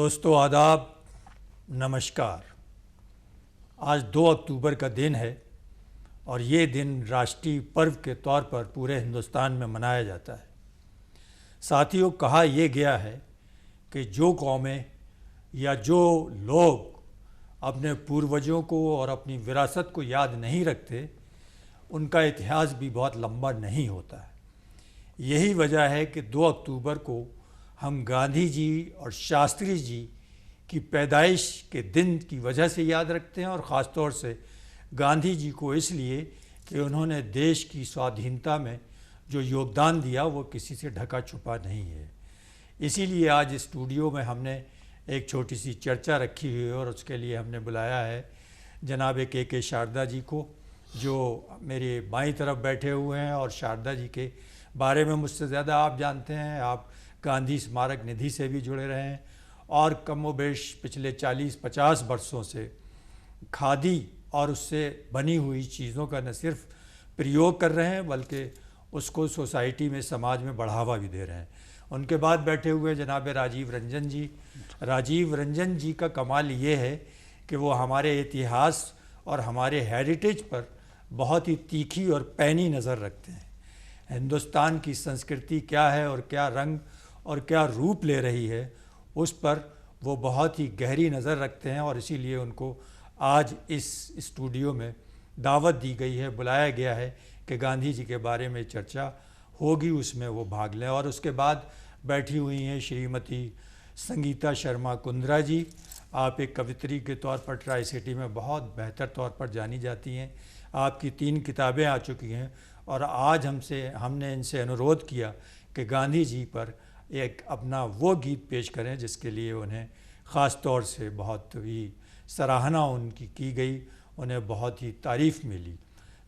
दोस्तों आदाब, नमस्कार। आज 2 अक्टूबर का दिन है और ये दिन राष्ट्रीय पर्व के तौर पर पूरे हिंदुस्तान में मनाया जाता है। साथियों, कहा यह गया है कि जो कौमें या जो लोग अपने पूर्वजों को और अपनी विरासत को याद नहीं रखते, उनका इतिहास भी बहुत लंबा नहीं होता है। यही वजह है कि 2 अक्टूबर को हम गांधी जी और शास्त्री जी की पैदाइश के दिन की वजह से याद रखते हैं, और ख़ास तौर से गांधी जी को इसलिए कि उन्होंने देश की स्वाधीनता में जो योगदान दिया वो किसी से ढका छुपा नहीं है। इसीलिए आज स्टूडियो में हमने एक छोटी सी चर्चा रखी हुई है और उसके लिए हमने बुलाया है जनाब के शारदा जी को, जो मेरे बाईं तरफ बैठे हुए हैं। और शारदा जी के बारे में मुझसे ज़्यादा आप जानते हैं, आप गांधी स्मारक निधि से भी जुड़े रहे हैं और कमोबेश पिछले 40-50 वर्षों से खादी और उससे बनी हुई चीज़ों का न सिर्फ प्रयोग कर रहे हैं बल्कि उसको सोसाइटी में, समाज में बढ़ावा भी दे रहे हैं। उनके बाद बैठे हुए जनाब राजीव रंजन जी। राजीव रंजन जी का कमाल ये है कि वो हमारे इतिहास और हमारे हेरिटेज पर बहुत ही तीखी और पैनी नज़र रखते हैं। हिंदुस्तान की संस्कृति क्या है और क्या रंग और क्या रूप ले रही है, उस पर वो बहुत ही गहरी नज़र रखते हैं और इसीलिए उनको आज इस स्टूडियो में दावत दी गई है, बुलाया गया है कि गांधी जी के बारे में चर्चा होगी, उसमें वो भाग लें। और उसके बाद बैठी हुई हैं श्रीमती संगीता शर्मा कुंद्रा जी। आप एक कवित्री के तौर पर ट्राई सिटी में बहुत बेहतर तौर पर जानी जाती हैं। आपकी 3 किताबें आ चुकी हैं और आज हमने इनसे अनुरोध किया कि गांधी जी पर एक अपना वो गीत पेश करें जिसके लिए उन्हें ख़ास तौर से बहुत ही सराहना उनकी की गई, उन्हें बहुत ही तारीफ़ मिली।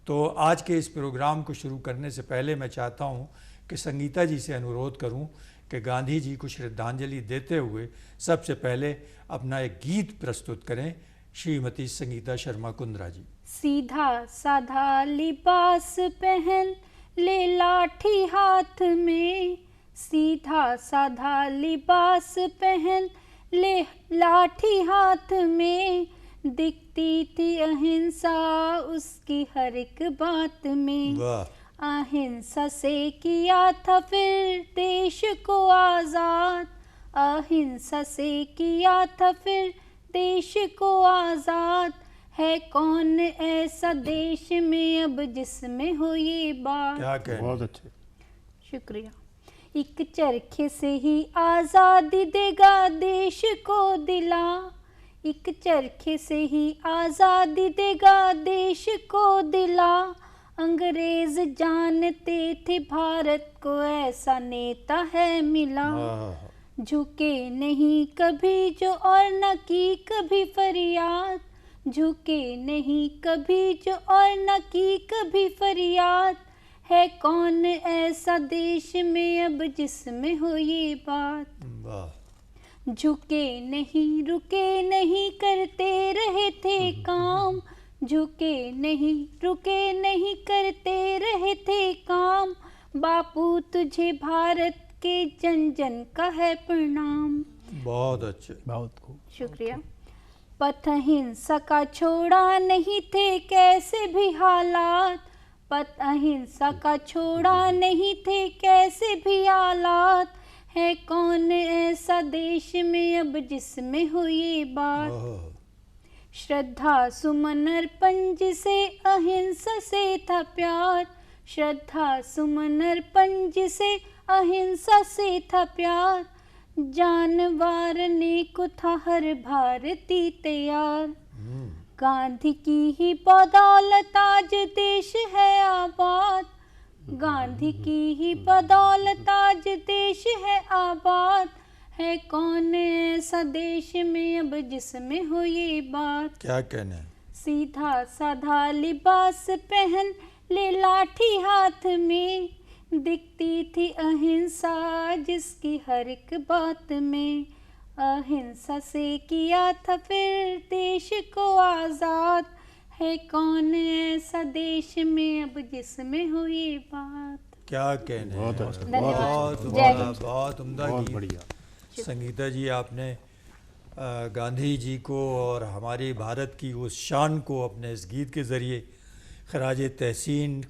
तो आज के इस प्रोग्राम को शुरू करने से पहले मैं चाहता हूं कि संगीता जी से अनुरोध करूं कि गांधी जी को श्रद्धांजलि देते हुए सबसे पहले अपना एक गीत प्रस्तुत करें। श्रीमती संगीता शर्मा कुंद्रा जी। सीधा साधा लिबास पहन ले लाठी हाथ में, सीधा साधा लिबास पहन ले लाठी हाथ में, दिखती थी अहिंसा उसकी हर एक बात में। अहिंसा से किया था फिर देश को आज़ाद, अहिंसा से किया था फिर देश को आज़ाद। है कौन ऐसा देश में अब जिसमें हो ये बात। क्या कहें? बहुत अच्छे, शुक्रिया। एक चरखे से ही आज़ादी देगा देश को दिला, एक चरखे से ही आज़ादी देगा देश को दिला। अंग्रेज जानते थे भारत को ऐसा नेता है मिला। झुके नहीं कभी जो और न की कभी फरियाद, झुके नहीं कभी जो और न की कभी फरियाद। है कौन ऐसा देश में अब जिसमें हो ये बात। झुके नहीं रुके नहीं करते रहे थे काम, झुके नहीं रुके नहीं करते रहे थे काम। बापू तुझे भारत के जन जन का है प्रणाम। बहुत अच्छे, बहुत खूब। शुक्रिया। पथ अहिंसा का छोड़ा नहीं थे कैसे भी हालात, पथ अहिंसा का छोड़ा नहीं थे कैसे भी हालात। है कौन ऐसा देश में अब जिसमें हो ये बात। श्रद्धा सुमन अर्पण जिसे अहिंसा से था प्यार, श्रद्धा सुमन अर्पण जिसे अहिंसा से था प्यार। जान वारने को था हर भारती तैयार। गांधी की ही बदौलत आज देश है आबाद, गांधी की ही बदौलत आज देश है आबाद। है कौन ऐसा देश में अब जिसमें हो ये बात। क्या कहने। सीधा साधा लिबास पहन ले लाठी हाथ में, दिखती थी अहिंसा जिसकी हर एक बात में। अहिंसा से किया था फिर देश को आज़ाद। है कौन ऐसा देश में अब जिसमें हो ये बात। क्या कहने। बहुत अच्छा, धन्यवाद। बहुत जय उम्दा, हिंद। बहुत उम्दा बहुत गीत। बढ़िया। संगीता जी, आपने गांधी जी को और हमारी भारत की उस शान को अपने इस गीत के ज़रिए खराज तहसीन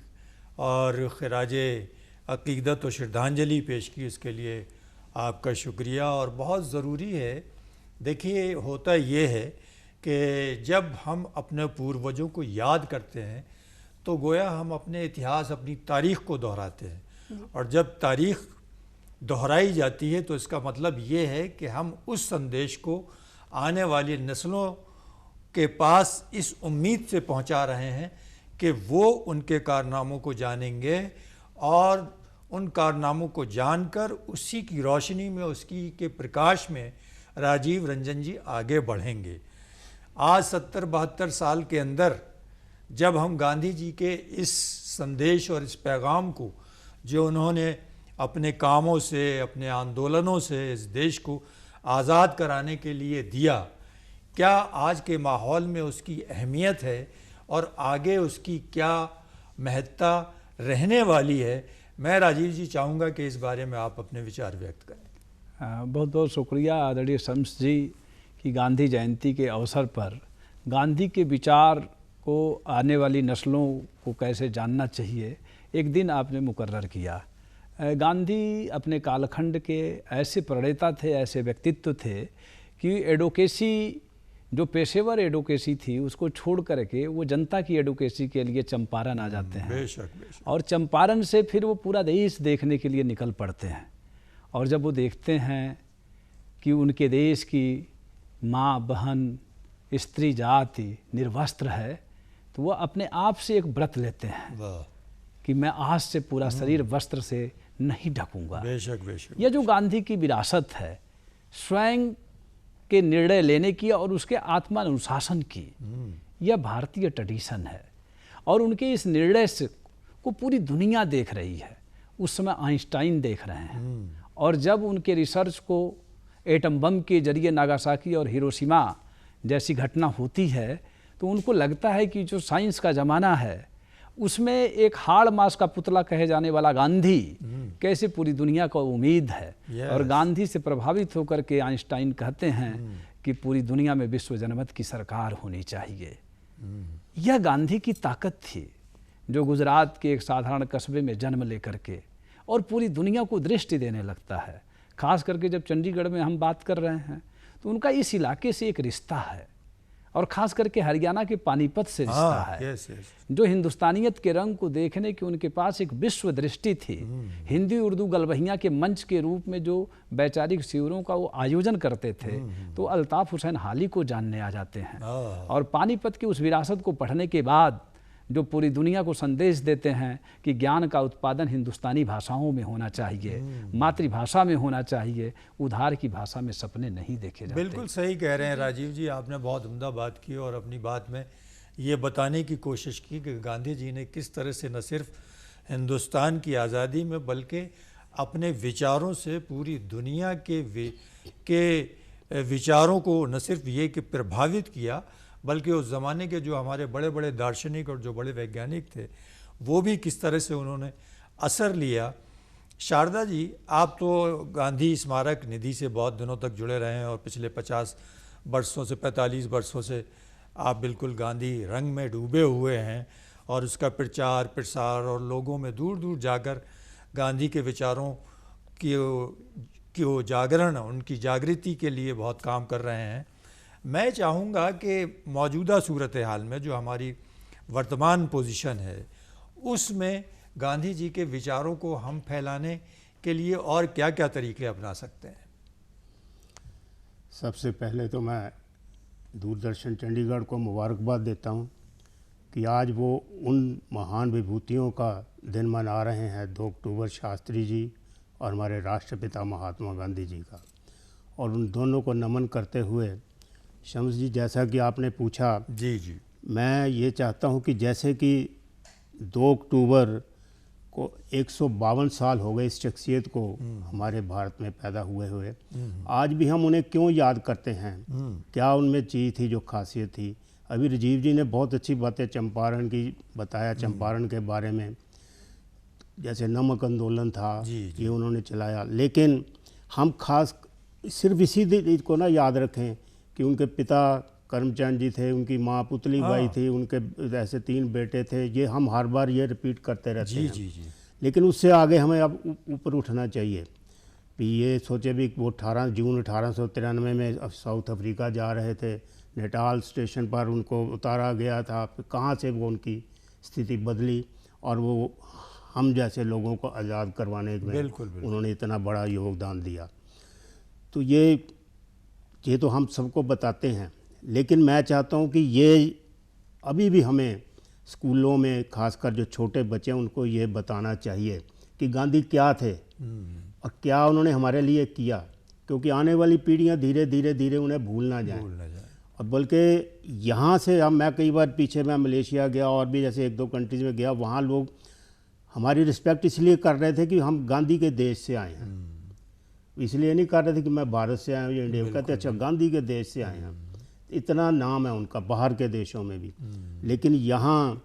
और खराज अक़ीदत और श्रद्धांजलि पेश की। इसके लिए आपका शुक्रिया। और बहुत ज़रूरी है, देखिए होता ये है कि जब हम अपने पूर्वजों को याद करते हैं तो गोया हम अपने इतिहास, अपनी तारीख़ को दोहराते हैं, और जब तारीख़ दोहराई जाती है तो इसका मतलब ये है कि हम उस संदेश को आने वाली नस्लों के पास इस उम्मीद से पहुंचा रहे हैं कि वो उनके कारनामों को जानेंगे और उन कारनामों को जानकर उसी की रोशनी में, उसकी के प्रकाश में राजीव रंजन जी आगे बढ़ेंगे। आज 70-72 साल के अंदर जब हम गांधी जी के इस संदेश और इस पैगाम को, जो उन्होंने अपने कामों से, अपने आंदोलनों से इस देश को आज़ाद कराने के लिए दिया, क्या आज के माहौल में उसकी अहमियत है और आगे उसकी क्या महत्ता रहने वाली है, मैं राजीव जी चाहूँगा कि इस बारे में आप अपने विचार व्यक्त करें। बहुत बहुत शुक्रिया आदरणीय शम्स जी कि गांधी जयंती के अवसर पर गांधी के विचार को आने वाली नस्लों को कैसे जानना चाहिए एक दिन आपने मुकर्रर किया। गांधी अपने कालखंड के ऐसे प्रणेता थे, ऐसे व्यक्तित्व थे कि एडवोकेसी, जो पेशेवर एडवोकेसी थी, उसको छोड़ करके वो जनता की एडवोकेसी के लिए चंपारण आ जाते हैं। बेशक। और चंपारण से फिर वो पूरा देश देखने के लिए निकल पड़ते हैं। और जब वो देखते हैं कि उनके देश की माँ, बहन, स्त्री जाति निर्वस्त्र है, तो वो अपने आप से एक व्रत लेते हैं कि मैं आज से पूरा शरीर वस्त्र से नहीं ढकूंगा। बेशक। यह जो गांधी की विरासत है, स्वयं के निर्णय लेने की और उसके आत्मानुशासन की, यह भारतीय ट्रेडिशन है। और उनके इस निर्णय से को पूरी दुनिया देख रही है। उस समय आइंस्टाइन देख रहे हैं, और जब उनके रिसर्च को एटम बम के जरिए नागासाकी और हिरोशिमा जैसी घटना होती है तो उनको लगता है कि जो साइंस का ज़माना है उसमें एक हाड़ मास का पुतला कहे जाने वाला गांधी कैसे पूरी दुनिया को उम्मीद है। और गांधी से प्रभावित होकर के आइंस्टाइन कहते हैं कि पूरी दुनिया में विश्व जनमत की सरकार होनी चाहिए। यह गांधी की ताकत थी, जो गुजरात के एक साधारण कस्बे में जन्म लेकर के और पूरी दुनिया को दृष्टि देने लगता है। खास करके जब चंडीगढ़ में हम बात कर रहे हैं तो उनका इस इलाके से एक रिश्ता है, और ख़ास करके हरियाणा के पानीपत से रिश्ता है। जो हिंदुस्तानियत के रंग को देखने की उनके पास एक विश्व दृष्टि थी। हिंदी उर्दू गलबहियाँ के मंच के रूप में जो वैचारिक शिविरों का वो आयोजन करते थे तो अल्ताफ़ हुसैन हाली को जानने आ जाते हैं। और पानीपत की उस विरासत को पढ़ने के बाद जो पूरी दुनिया को संदेश देते हैं कि ज्ञान का उत्पादन हिंदुस्तानी भाषाओं में होना चाहिए, मातृभाषा में होना चाहिए, उधार की भाषा में सपने नहीं देखे जाते। बिल्कुल सही कह रहे हैं राजीव जी, आपने बहुत उम्दा बात की और अपनी बात में ये बताने की कोशिश की कि गांधी जी ने किस तरह से न सिर्फ हिंदुस्तान की आज़ादी में बल्कि अपने विचारों से पूरी दुनिया के विचारों को न सिर्फ ये कि प्रभावित किया, बल्कि उस ज़माने के जो हमारे बड़े बड़े दार्शनिक और जो बड़े वैज्ञानिक थे वो भी किस तरह से उन्होंने असर लिया। शारदा जी, आप तो गांधी स्मारक निधि से बहुत दिनों तक जुड़े रहे हैं और पिछले 50 वर्षों से 45 वर्षों से आप बिल्कुल गांधी रंग में डूबे हुए हैं और उसका प्रचार प्रसार और लोगों में दूर दूर जाकर गांधी के विचारों की जागरण, उनकी जागृति के लिए बहुत काम कर रहे हैं। मैं चाहूँगा कि मौजूदा सूरत हाल में जो हमारी वर्तमान पोजीशन है उसमें गांधी जी के विचारों को हम फैलाने के लिए और क्या क्या तरीके अपना सकते हैं? सबसे पहले तो मैं दूरदर्शन चंडीगढ़ को मुबारकबाद देता हूँ कि आज वो उन महान विभूतियों का दिन मना रहे हैं, 2 अक्टूबर शास्त्री जी और हमारे राष्ट्रपिता महात्मा गांधी जी का, और उन दोनों को नमन करते हुए शम्स जी, जैसा कि आपने पूछा, जी मैं ये चाहता हूँ कि जैसे कि 2 अक्टूबर को 152 साल हो गए इस शख्सियत को हमारे भारत में पैदा हुए आज भी हम उन्हें क्यों याद करते हैं, क्या उनमें चीज़ थी जो खासियत थी। अभी राजीव जी ने बहुत अच्छी बातें चंपारण की बताया, चंपारण के बारे में, जैसे नमक आंदोलन था ये उन्होंने चलाया। लेकिन हम खास सिर्फ इसी दिन को ना याद रखें कि उनके पिता करमचंद जी थे, उनकी माँ पुतली बाई थी, उनके ऐसे 3 बेटे थे। ये हम हर बार ये रिपीट करते रहते हैं। जी जी। लेकिन उससे आगे हमें अब ऊपर उठना चाहिए। भी ये सोचे भी वो 18 जून 1893 में साउथ अफ्रीका जा रहे थे, नेटाल स्टेशन पर उनको उतारा गया था। कहाँ से वो उनकी स्थिति बदली और वो हम जैसे लोगों को आज़ाद करवाने में बिल्कुल। उन्होंने इतना बड़ा योगदान दिया। तो ये तो हम सबको बताते हैं, लेकिन मैं चाहता हूँ कि ये अभी भी हमें स्कूलों में खासकर जो छोटे बच्चे हैं उनको ये बताना चाहिए कि गांधी क्या थे और क्या उन्होंने हमारे लिए किया, क्योंकि आने वाली पीढ़ियाँ धीरे धीरे उन्हें भूल ना जाएं। और बल्कि यहाँ से अब मैं कई बार पीछे मैं मलेशिया गया और भी जैसे 1-2 कंट्रीज़ में गया, वहाँ लोग हमारी रिस्पेक्ट इसलिए कर रहे थे कि हम गांधी के देश से आए हैं, इसलिए नहीं कर रहे थे कि मैं भारत से आया हूँ या इंडिया में। कहते अच्छा गांधी के देश से आए हैं, इतना नाम है उनका बाहर के देशों में भी। लेकिन यहाँ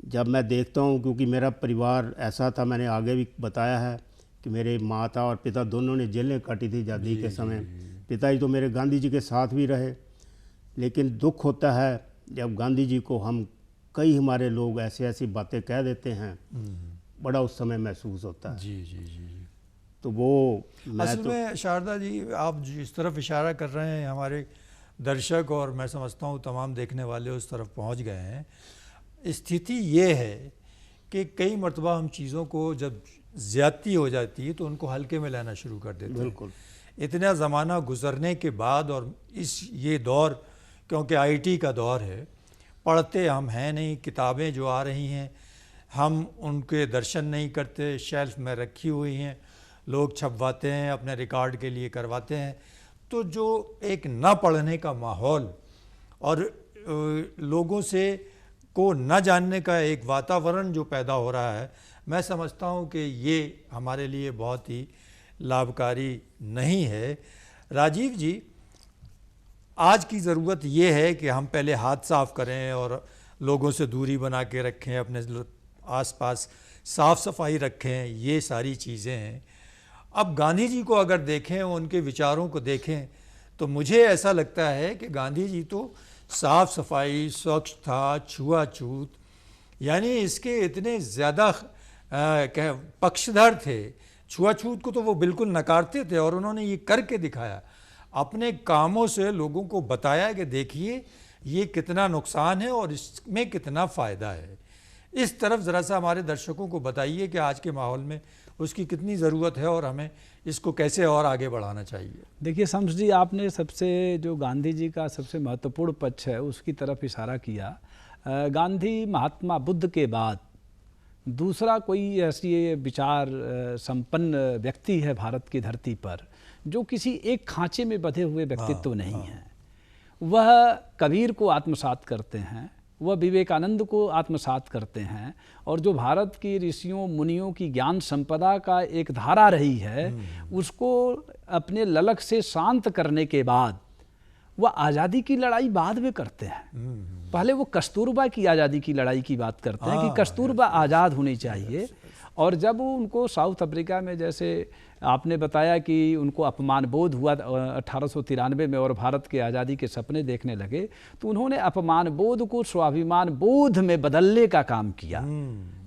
जब मैं देखता हूँ, क्योंकि मेरा परिवार ऐसा था, मैंने आगे भी बताया है कि मेरे माता और पिता दोनों ने जेलें काटी थी आज़ादी के समय। पिताजी तो मेरे गांधी जी के साथ भी रहे, लेकिन दुख होता है जब गांधी जी को हम कई हमारे लोग ऐसी बातें कह देते हैं, बड़ा उस समय महसूस होता है। जी। तो वो असल में शारदा जी, आप जिस तरफ इशारा कर रहे हैं, हमारे दर्शक और मैं समझता हूँ तमाम देखने वाले उस तरफ पहुँच गए हैं। स्थिति ये है कि कई मरतबा हम चीज़ों को जब ज़्यादती हो जाती है तो उनको हल्के में लेना शुरू कर देते हैं। बिल्कुल। इतना ज़माना गुजरने के बाद और ये दौर, क्योंकि आईटी का दौर है, पढ़ते हम हैं नहीं, किताबें जो आ रही हैं हम उनके दर्शन नहीं करते, शेल्फ में रखी हुई हैं, लोग छपवाते हैं, अपने रिकॉर्ड के लिए करवाते हैं। तो जो एक न पढ़ने का माहौल और लोगों से को न जानने का एक वातावरण जो पैदा हो रहा है, मैं समझता हूँ कि ये हमारे लिए बहुत ही लाभकारी नहीं है। राजीव जी, आज की ज़रूरत ये है कि हम पहले हाथ साफ़ करें और लोगों से दूरी बना के रखें, अपने आसपास साफ़ सफाई रखें, ये सारी चीज़ें हैं। अब गांधी जी को अगर देखें, उनके विचारों को देखें, तो मुझे ऐसा लगता है कि गांधी जी तो साफ़ सफाई, स्वच्छता, छुआछूत, यानी इसके इतने ज़्यादा पक्षधर थे। छुआछूत को तो वो बिल्कुल नकारते थे और उन्होंने ये करके दिखाया, अपने कामों से लोगों को बताया कि देखिए ये कितना नुकसान है और इसमें कितना फ़ायदा है। इस तरफ ज़रा सा हमारे दर्शकों को बताइए कि आज के माहौल में उसकी कितनी ज़रूरत है और हमें इसको कैसे और आगे बढ़ाना चाहिए। देखिए शम्स जी, आपने सबसे जो गांधी जी का सबसे महत्वपूर्ण पक्ष है उसकी तरफ इशारा किया। गांधी महात्मा बुद्ध के बाद दूसरा कोई ऐसी विचार संपन्न व्यक्ति है भारत की धरती पर जो किसी एक खांचे में बंधे हुए व्यक्तित्व नहीं है। वह कबीर को आत्मसात करते हैं, वह विवेकानंद को आत्मसात करते हैं, और जो भारत की ऋषियों मुनियों की ज्ञान संपदा का एक धारा रही है उसको अपने ललक से शांत करने के बाद वह आज़ादी की लड़ाई बाद में करते हैं। पहले वो कस्तूरबा की आज़ादी की लड़ाई की बात करते हैं कि कस्तूरबा आज़ाद होनी चाहिए। और जब उनको साउथ अफ्रीका में, जैसे आपने बताया कि उनको अपमान बोध हुआ 1893 में और भारत के आज़ादी के सपने देखने लगे, तो उन्होंने अपमान बोध को स्वाभिमान बोध में बदलने का काम किया।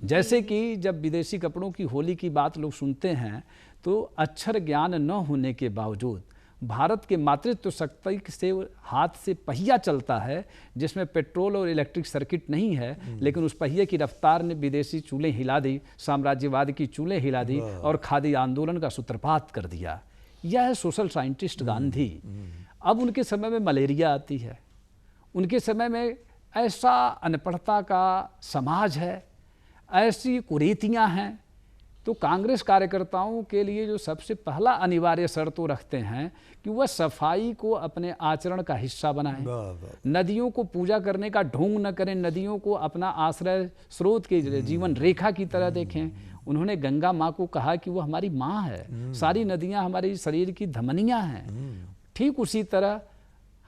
जैसे कि जब विदेशी कपड़ों की होली की बात लोग सुनते हैं तो अक्षर ज्ञान न होने के बावजूद भारत के मातृत्व शक्ति से हाथ से पहिया चलता है जिसमें पेट्रोल और इलेक्ट्रिक सर्किट नहीं है, लेकिन उस पहिए की रफ्तार ने विदेशी चूल्हे हिला दी, साम्राज्यवाद की चूल्हे हिला दी और खादी आंदोलन का सूत्रपात कर दिया। यह है सोशल साइंटिस्ट गांधी। अब उनके समय में मलेरिया आती है, उनके समय में ऐसा अनपढ़ता का समाज है, ऐसी कुरीतियाँ हैं, तो कांग्रेस कार्यकर्ताओं के लिए जो सबसे पहला अनिवार्य शर्त वो रखते हैं कि वह सफाई को अपने आचरण का हिस्सा बनाएं, नदियों को पूजा करने का ढोंग न करें, नदियों को अपना आश्रय स्रोत के जीवन रेखा की तरह देखें। उन्होंने गंगा माँ को कहा कि वो हमारी माँ है, सारी नदियाँ हमारे शरीर की धमनियाँ हैं। ठीक उसी तरह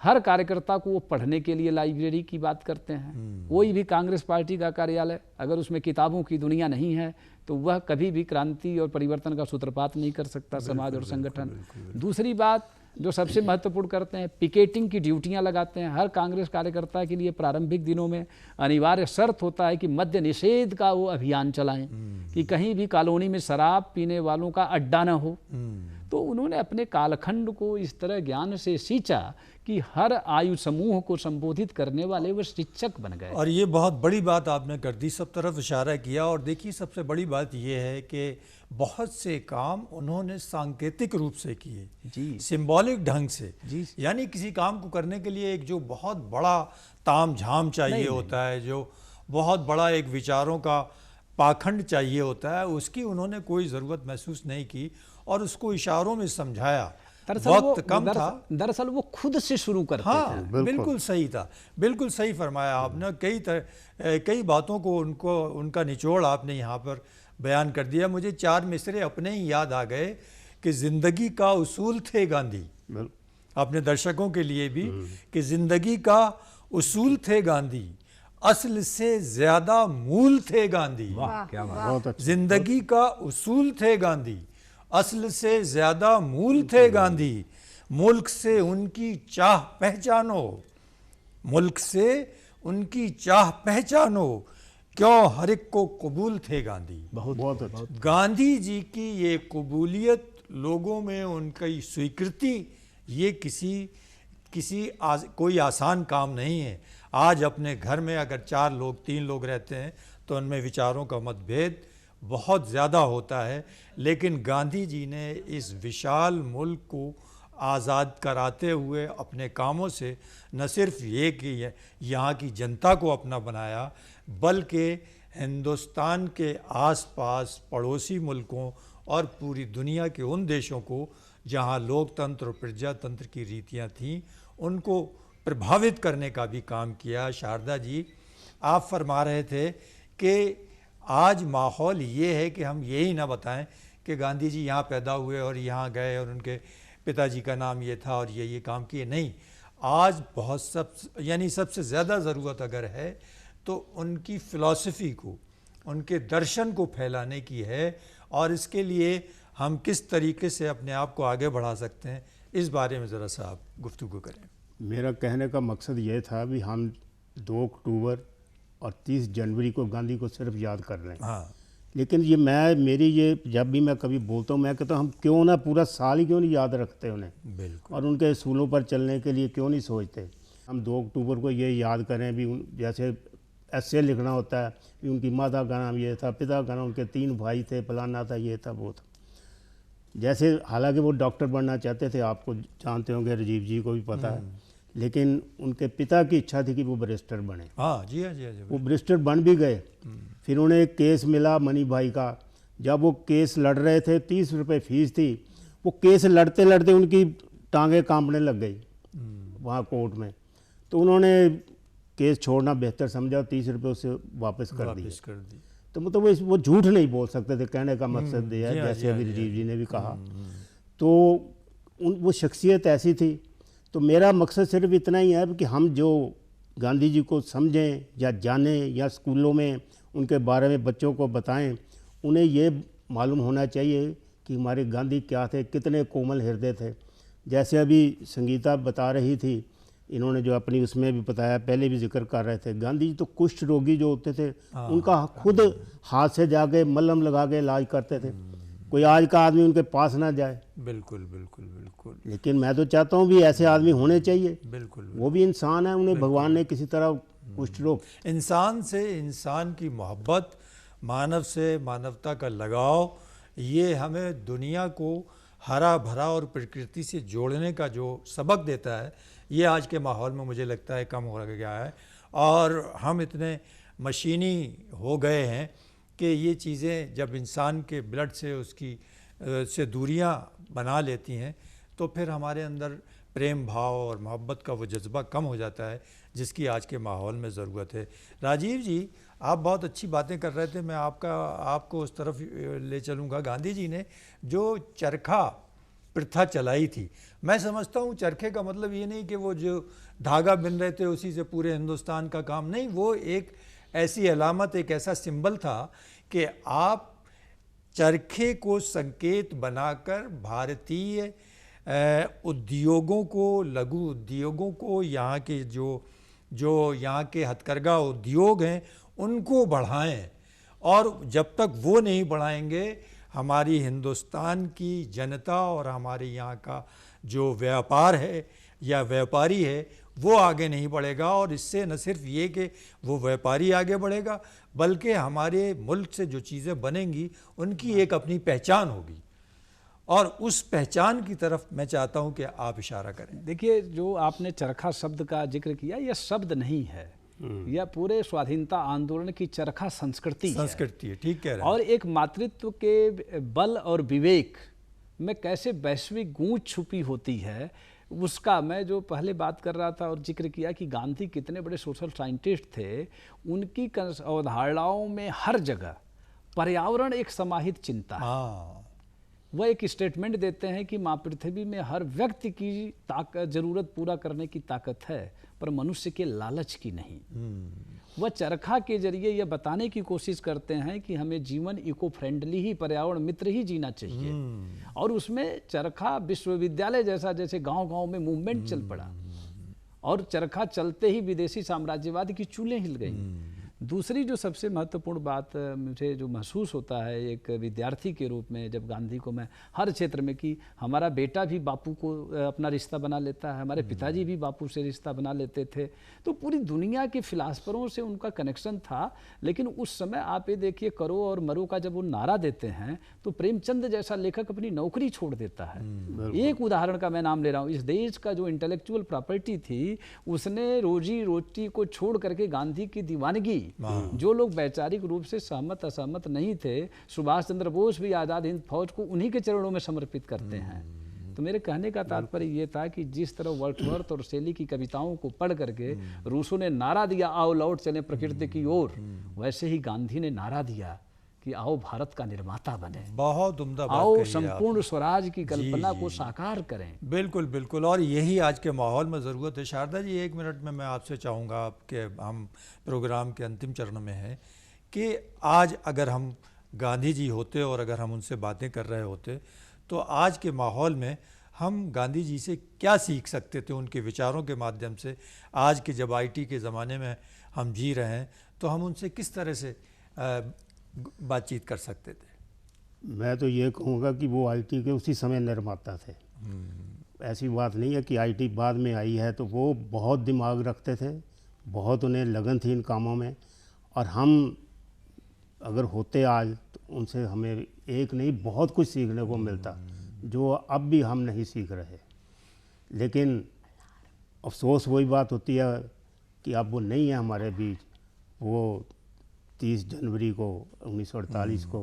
हर कार्यकर्ता को वो पढ़ने के लिए लाइब्रेरी की बात करते हैं। कोई भी कांग्रेस पार्टी का कार्यालय अगर उसमें किताबों की दुनिया नहीं है तो वह कभी भी क्रांति और परिवर्तन का सूत्रपात नहीं कर सकता, समाज और संगठन। दूसरी बात, जो सबसे महत्वपूर्ण करते हैं, पिकेटिंग की ड्यूटियां लगाते हैं। हर कांग्रेस कार्यकर्ता के लिए प्रारंभिक दिनों में अनिवार्य शर्त होता है कि मद्य निषेध का वो अभियान चलाएं, कि कहीं भी कॉलोनी में शराब पीने वालों का अड्डा न हो। तो उन्होंने अपने कालखंड को इस तरह ज्ञान से सींचा कि हर आयु समूह को संबोधित करने वाले वो शिक्षक बन गए। और ये बहुत बड़ी बात आपने कर दी, सब तरफ इशारा किया। और देखिए, सबसे बड़ी बात ये है कि बहुत से काम उन्होंने सांकेतिक रूप से किए, जी, सिंबॉलिक ढंग से। जी, यानी किसी काम को करने के लिए एक जो बहुत बड़ा ताम झाम चाहिए नहीं, होता है, जो बहुत बड़ा एक विचारों का पाखंड चाहिए होता है, उसकी उन्होंने कोई ज़रूरत महसूस नहीं की और उसको इशारों में समझाया। वक्त कम था, दरअसल वो खुद से शुरू करते थे। हाँ, बिल्कुल सही था, बिल्कुल सही फरमाया आपने। कई बातों को उनका निचोड़ आपने यहाँ पर बयान कर दिया। मुझे 4 मिसरे अपने ही याद आ गए कि ज़िंदगी का उसूल थे गांधी, अपने दर्शकों के लिए भी, कि ज़िंदगी का उसूल थे गांधी, असल से ज़्यादा मूल थे गांधी। वाह, क्या बात। ज़िंदगी का उसूल थे गांधी, असल से ज़्यादा मूल थे गांधी, मुल्क से उनकी चाह पहचानो, मुल्क से उनकी चाह पहचानो, क्यों हर एक को कबूल थे गांधी। बहुत अच्छा। गांधी जी की ये कबूलियत, लोगों में उनकी स्वीकृति, ये कोई आसान काम नहीं है। आज अपने घर में अगर 4 लोग 3 लोग रहते हैं तो उनमें विचारों का मतभेद बहुत ज़्यादा होता है, लेकिन गांधी जी ने इस विशाल मुल्क को आज़ाद कराते हुए अपने कामों से न सिर्फ ये कि यहाँ की जनता को अपना बनाया, बल्कि हिंदुस्तान के आसपास पड़ोसी मुल्कों और पूरी दुनिया के उन देशों को जहाँ लोकतंत्र और प्रजातंत्र की रीतियाँ थीं, उनको प्रभावित करने का भी काम किया। शारदा जी, आप फरमा रहे थे कि आज माहौल ये है कि हम यही ना बताएं कि गांधी जी यहाँ पैदा हुए और यहाँ गए और उनके पिताजी का नाम ये था और ये काम किए। नहीं, आज सबसे ज़्यादा ज़रूरत अगर है तो उनकी फ़िलॉसफ़ी को, उनके दर्शन को फैलाने की है, और इसके लिए हम किस तरीके से अपने आप को आगे बढ़ा सकते हैं, इस बारे में ज़रा सा आप गुफ्तगू करें। मेरा कहने का मकसद ये था भी हम 2 अक्टूबर और 30 जनवरी को गांधी को सिर्फ याद कर लें। हाँ, लेकिन ये जब भी मैं कभी बोलता हूँ, मैं कहता हूँ हम क्यों ना पूरा साल ही क्यों नहीं याद रखते उन्हें, बिल्कुल, और उनके असूलों पर चलने के लिए क्यों नहीं सोचते। हम 2 अक्टूबर को ये याद करें भी, जैसे ऐसे लिखना होता है कि उनकी माता का नाम ये था, पिता का नाम, उनके 3 भाई थे, फलाना था, ये था, वो था। जैसे हालांकि वो डॉक्टर बनना चाहते थे, आपको जानते होंगे, राजीव जी को भी पता है, लेकिन उनके पिता की इच्छा थी कि वो बैरिस्टर बने। हाँ जी, हाँ जी, हाँ जी। वो बैरिस्टर बन भी गए। फिर उन्हें एक केस मिला मनी भाई का, जब वो केस लड़ रहे थे, 30 रुपये फीस थी, वो केस लड़ते लड़ते उनकी टांगें कांपने लग गई वहाँ कोर्ट में। तो उन्होंने केस छोड़ना बेहतर समझा, 30 रुपये उसे वापस कर दिए। तो मतलब वो झूठ नहीं बोल सकते थे, कहने का मकसद ये है, जैसे अभी राजीव जी ने भी कहा। तो वो शख्सियत ऐसी थी। तो मेरा मकसद सिर्फ इतना ही है कि हम जो गांधी जी को समझें या जानें, या स्कूलों में उनके बारे में बच्चों को बताएं, उन्हें ये मालूम होना चाहिए कि हमारे गांधी क्या थे, कितने कोमल हृदय थे। जैसे अभी संगीता बता रही थी, इन्होंने जो अपनी उसमें भी बताया, पहले भी जिक्र कर रहे थे, गांधी जी तो कुष्ठ रोगी जो होते थे, उनका खुद हाथ से जाके मलहम लगा के इलाज करते थे। कोई आज का आदमी उनके पास ना जाए। बिल्कुल बिल्कुल बिल्कुल। लेकिन मैं तो चाहता हूँ भी ऐसे आदमी होने चाहिए। बिल्कुल, वो भी इंसान है, उन्हें भगवान ने किसी तरह कुष्ठ रोग। इंसान से इंसान की मोहब्बत, मानव से मानवता का लगाव, ये हमें दुनिया को हरा भरा और प्रकृति से जोड़ने का जो सबक देता है, ये आज के माहौल में मुझे लगता है कम हो गया है। और हम इतने मशीनी हो गए हैं कि ये चीज़ें जब इंसान के ब्लड से से दूरियां बना लेती हैं, तो फिर हमारे अंदर प्रेम भाव और मोहब्बत का वो जज्बा कम हो जाता है, जिसकी आज के माहौल में ज़रूरत है। राजीव जी, आप बहुत अच्छी बातें कर रहे थे, मैं आपको उस तरफ ले चलूँगा। गांधी जी ने जो चरखा प्रथा चलाई थी, मैं समझता हूँ चरखे का मतलब ये नहीं कि वो जो धागा बिन रहे थे उसी से पूरे हिंदुस्तान का काम नहीं, वो एक ऐसी अलामत, एक ऐसा सिंबल था कि आप चरखे को संकेत बनाकर भारतीय उद्योगों को, लघु उद्योगों को, यहाँ के जो यहाँ के हथकरघा उद्योग हैं उनको बढ़ाएं। और जब तक वो नहीं बढ़ाएंगे, हमारी हिंदुस्तान की जनता और हमारे यहाँ का जो व्यापार है या व्यापारी है वो आगे नहीं बढ़ेगा। और इससे न सिर्फ ये कि वो व्यापारी आगे बढ़ेगा, बल्कि हमारे मुल्क से जो चीज़ें बनेंगी उनकी एक अपनी पहचान होगी, और उस पहचान की तरफ मैं चाहता हूं कि आप इशारा करें। देखिए, जो आपने चरखा शब्द का जिक्र किया, यह शब्द नहीं है, यह पूरे स्वाधीनता आंदोलन की चरखा संस्कृति है। ठीक कह रहे हैं। और एक मातृत्व के बल और विवेक में कैसे वैश्विक गूंज छुपी होती है, उसका मैं जो पहले बात कर रहा था और जिक्र किया कि गांधी कितने बड़े सोशल साइंटिस्ट थे, उनकी अवधारणाओं में हर जगह पर्यावरण एक समाहित चिंता है। वह एक स्टेटमेंट देते हैं कि माँ पृथ्वी में हर व्यक्ति की ताकत, जरूरत पूरा करने की ताकत है, पर मनुष्य के लालच की नहीं। वह चरखा के जरिए यह बताने की कोशिश करते हैं कि हमें जीवन इको फ्रेंडली ही, पर्यावरण मित्र ही जीना चाहिए। और उसमें चरखा विश्वविद्यालय जैसा, जैसे गांव-गांव में मूवमेंट चल पड़ा, और चरखा चलते ही विदेशी साम्राज्यवाद की चूलें हिल गई। दूसरी जो सबसे महत्वपूर्ण बात मुझे जो महसूस होता है एक विद्यार्थी के रूप में, जब गांधी को मैं हर क्षेत्र में, कि हमारा बेटा भी बापू को अपना रिश्ता बना लेता है, हमारे पिताजी भी बापू से रिश्ता बना लेते थे, तो पूरी दुनिया के फिलासफरों से उनका कनेक्शन था। लेकिन उस समय आप ये देखिए, करो और मरो का जब वो नारा देते हैं तो प्रेमचंद जैसा लेखक अपनी नौकरी छोड़ देता है। एक उदाहरण का मैं नाम ले रहा हूँ, इस देश का जो इंटेलेक्चुअल प्रॉपर्टी थी, उसने रोजी रोटी को छोड़ करके गांधी की दीवानगी, जो लोग वैचारिक रूप से सहमत असहमत नहीं थे, सुभाष चंद्र बोस भी आज़ाद हिंद फौज को उन्हीं के चरणों में समर्पित करते हैं। तो मेरे कहने का तात्पर्य ये था कि जिस तरह वर्ड्सवर्थ और शेली की कविताओं को पढ़ करके रूसों ने नारा दिया, आओ लौट चलें प्रकृति की ओर, वैसे ही गांधी ने नारा दिया कि आओ भारत का निर्माता बने, बहुत उम्दा बात आओ संपूर्ण स्वराज की कल्पना को साकार करें। बिल्कुल बिल्कुल, और यही आज के माहौल में ज़रूरत है। शारदा जी, एक मिनट में मैं आपसे चाहूँगा, आपके हम प्रोग्राम के अंतिम चरण में हैं, कि आज अगर हम गांधी जी होते और अगर हम उनसे बातें कर रहे होते, तो आज के माहौल में हम गांधी जी से क्या सीख सकते थे उनके विचारों के माध्यम से। आज के जब IT के ज़माने में हम जी रहे हैं, तो हम उनसे किस तरह से बातचीत कर सकते थे? मैं तो ये कहूँगा कि वो IT के उसी समय निर्माता थे। ऐसी बात नहीं है कि IT बाद में आई है, तो वो बहुत दिमाग रखते थे, बहुत उन्हें लगन थी इन कामों में। और हम अगर होते आज, तो उनसे हमें एक नहीं बहुत कुछ सीखने को मिलता, जो अब भी हम नहीं सीख रहे। लेकिन अफसोस वही बात होती है कि अब वो नहीं है हमारे बीच। वो 30 जनवरी को 1948 को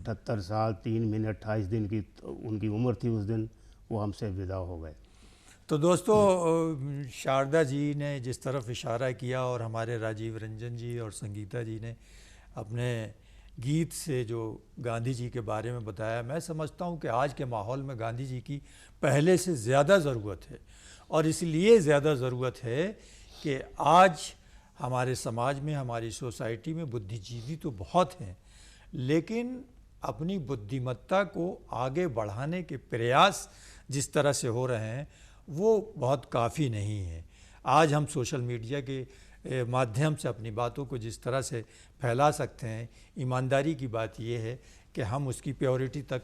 78 साल 3 महीने 28 दिन की उनकी उम्र थी उस दिन, वो हमसे विदा हो गए। तो दोस्तों, शारदा जी ने जिस तरफ इशारा किया और हमारे राजीव रंजन जी और संगीता जी ने अपने गीत से जो गांधी जी के बारे में बताया, मैं समझता हूँ कि आज के माहौल में गांधी जी की पहले से ज़्यादा ज़रूरत है। और इसलिए ज़्यादा ज़रूरत है कि आज हमारे समाज में, हमारी सोसाइटी में बुद्धिजीवी तो बहुत हैं, लेकिन अपनी बुद्धिमत्ता को आगे बढ़ाने के प्रयास जिस तरह से हो रहे हैं वो बहुत काफ़ी नहीं है। आज हम सोशल मीडिया के माध्यम से अपनी बातों को जिस तरह से फैला सकते हैं, ईमानदारी की बात यह है कि हम उसकी प्योरिटी तक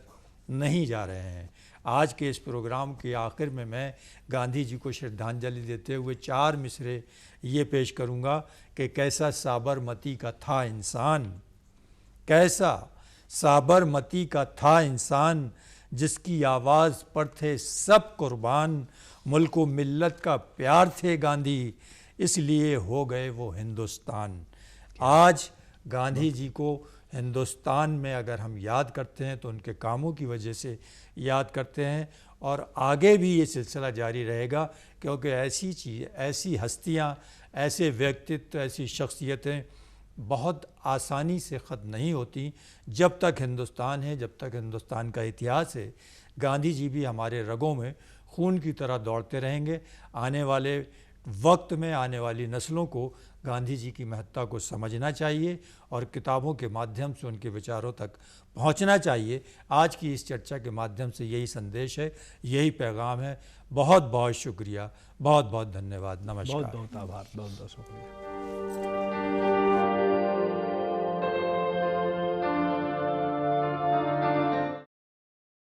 नहीं जा रहे हैं। आज के इस प्रोग्राम के आखिर में मैं गांधी जी को श्रद्धांजलि देते हुए 4 मिसरे ये पेश करूँगा कि कैसा साबरमती का था इंसान, कैसा साबरमती का था इंसान, जिसकी आवाज़ पर थे सब कुर्बान, मुल्क व मिल्लत का प्यार थे गांधी, इसलिए हो गए वो हिंदुस्तान। आज गांधी जी को हिंदुस्तान में अगर हम याद करते हैं तो उनके कामों की वजह से याद करते हैं, और आगे भी ये सिलसिला जारी रहेगा, क्योंकि ऐसी चीज़, ऐसी हस्तियाँ, ऐसे व्यक्तित्व, ऐसी शख्सियतें बहुत आसानी से ख़त्म नहीं होती। जब तक हिंदुस्तान है, जब तक हिंदुस्तान का इतिहास है, गांधी जी भी हमारे रगों में खून की तरह दौड़ते रहेंगे। आने वाले वक्त में आने वाली नस्लों को गांधी जी की महत्ता को समझना चाहिए और किताबों के माध्यम से उनके विचारों तक पहुंचना चाहिए। आज की इस चर्चा के माध्यम से यही संदेश है, यही पैगाम है। बहुत बहुत शुक्रिया, बहुत बहुत धन्यवाद, नमस्कार। बहुत बहुत आभार, बहुत बहुत शुक्रिया।